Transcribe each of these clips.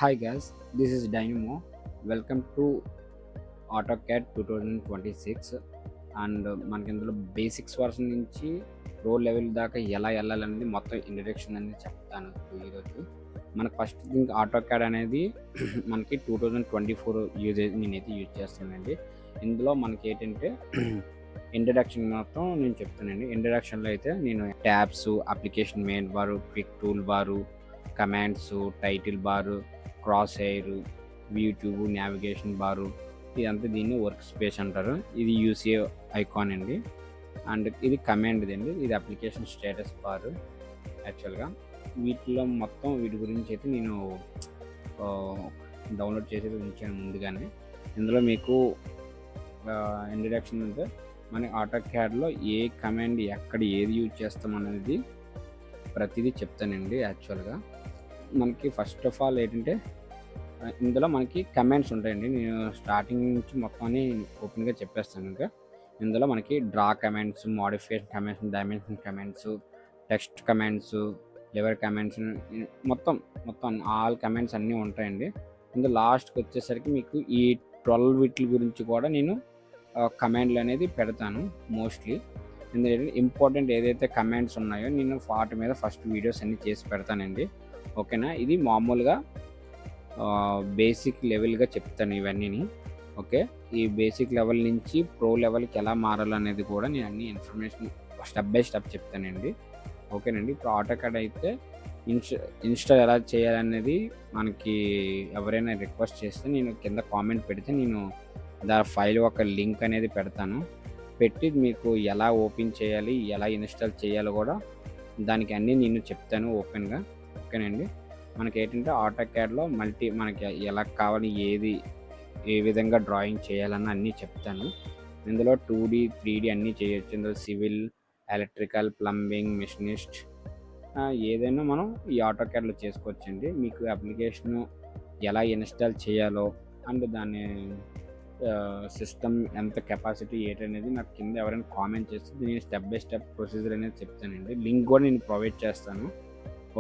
Hi guys, this is Dynamo. Welcome to AutoCAD 2026 and మనకి ఇందులో basics version నుంచి pro level దాకా ఎలా వెళ్ళాలనేది మొత్తం ఇంట్రడక్షన్ అనేది చెప్తాను ఈరోజు. మనకు ఫస్ట్ థింగ్ AutoCAD అనేది మనకి 2024 నేనైతే యూజ్ చేస్తానండి. ఇందులో మనకి ఏంటంటే ఇంట్రడక్షన్ మొత్తం నేను చెప్తానండి. ఇంట్రడక్షన్లో అయితే నేను ట్యాబ్స్, అప్లికేషన్ మెయిన్ బారు, క్విక్ టూల్ బారు, కమాండ్స్, టైటిల్ బారు, క్రాస్ హెయిర్, యూట్యూబ్, నావిగేషన్ బారు, ఇదంతా దీన్ని వర్క్ స్పేస్ అంటారు. ఇది యూసీ ఐకాన్ అండి. అండ్ ఇది కమాండ్ అండి. ఇది అప్లికేషన్ స్టేటస్ బారు. యాక్చువల్గా వీటిలో మొత్తం వీటి గురించి అయితే నేను డౌన్లోడ్ చేసేది ఉంచాను ముందుగానే. ఇందులో మీకు ఇంట్రడక్షన్ అంటే మన AutoCADలో ఏ కమాండ్ ఎక్కడ ఏది యూజ్ చేస్తాం అనేది ప్రతిదీ చెప్తానండి. యాక్చువల్గా మనకి ఫస్ట్ ఆఫ్ ఆల్ ఏంటంటే ఇందులో మనకి కమాండ్స్ ఉంటాయండి. నేను స్టార్టింగ్ నుంచి మొత్తాన్ని ఓపెన్గా చెప్పేస్తాను. ఇంకా ఇందులో మనకి draw commands, modification commands, dimension commands, text commands, lever commands, మొత్తం ఆల్ కమాండ్స్ అన్నీ ఉంటాయండి. ఇందులో లాస్ట్కి వచ్చేసరికి మీకు ఈ 12 వీటి గురించి కూడా నేను కమాండ్లు అనేది పెడతాను మోస్ట్లీ. ఎందుకంటే ఇంపార్టెంట్ ఏదైతే కమాండ్స్ ఉన్నాయో నేను వాటి మీద ఫస్ట్ వీడియోస్ అన్నీ చేసి పెడతానండి. ఓకేనా. ఇది మామూలుగా బేసిక్ లెవెల్గా చెప్తాను ఇవన్నీని. ఓకే. ఈ బేసిక్ లెవెల్ నుంచి ప్రో లెవెల్కి ఎలా మారాలనేది కూడా నేను అన్ని ఇన్ఫర్మేషన్ స్టెప్ బై స్టెప్ చెప్తానండి. ఓకేనండి. ఇప్పుడు AutoCAD అయితే ఇన్స్టాల్ ఎలా చేయాలనేది మనకి ఎవరైనా రిక్వెస్ట్ చేస్తే నేను కింద కామెంట్ పెడితే నేను ఫైల్ ఒక లింక్ అనేది పెడతాను. పెట్టి మీకు ఎలా ఓపెన్ చేయాలి, ఎలా ఇన్స్టాల్ చేయాలో కూడా దానికి అన్నీ నేను చెప్తాను ఓపెన్గా. ఓకేనండి. మనకి ఏంటంటే AutoCADలో మనకి ఎలా కావాలి, ఏ విధంగా డ్రాయింగ్ చేయాలన్న అన్నీ చెప్తాను. ఇందులో 2D 3D అన్నీ చేయొచ్చు. ఇందులో సివిల్, ఎలక్ట్రికల్, ప్లంబింగ్, మెషినిస్ట్ ఏదైనా మనం ఈ AutoCADలో చేసుకోవచ్చండి. మీకు అప్లికేషను ఎలా ఇన్స్టాల్ చేయాలో అండ్ దాని సిస్టమ్ ఎంత కెపాసిటీ ఏంటనేది నాకు కింద ఎవరైనా కామెంట్ చేస్తే నేను స్టెప్ బై స్టెప్ ప్రొసీజర్ అనేది చెప్తానండి. లింక్ కూడా నేను ప్రొవైడ్ చేస్తాను.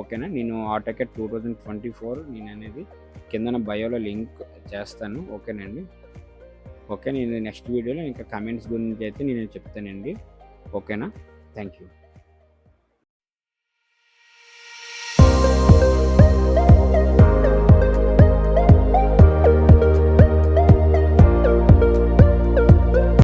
ఓకేనా. నేను AutoCAD 2024 నేను అనేది కిందన బయోలో లింక్ చేస్తాను. ఓకేనండి. ఓకే. నేను నెక్స్ట్ వీడియోలో ఇంకా కమెంట్స్ గురించి అయితే నేను చెప్తానండి. ఓకేనా. Thank you.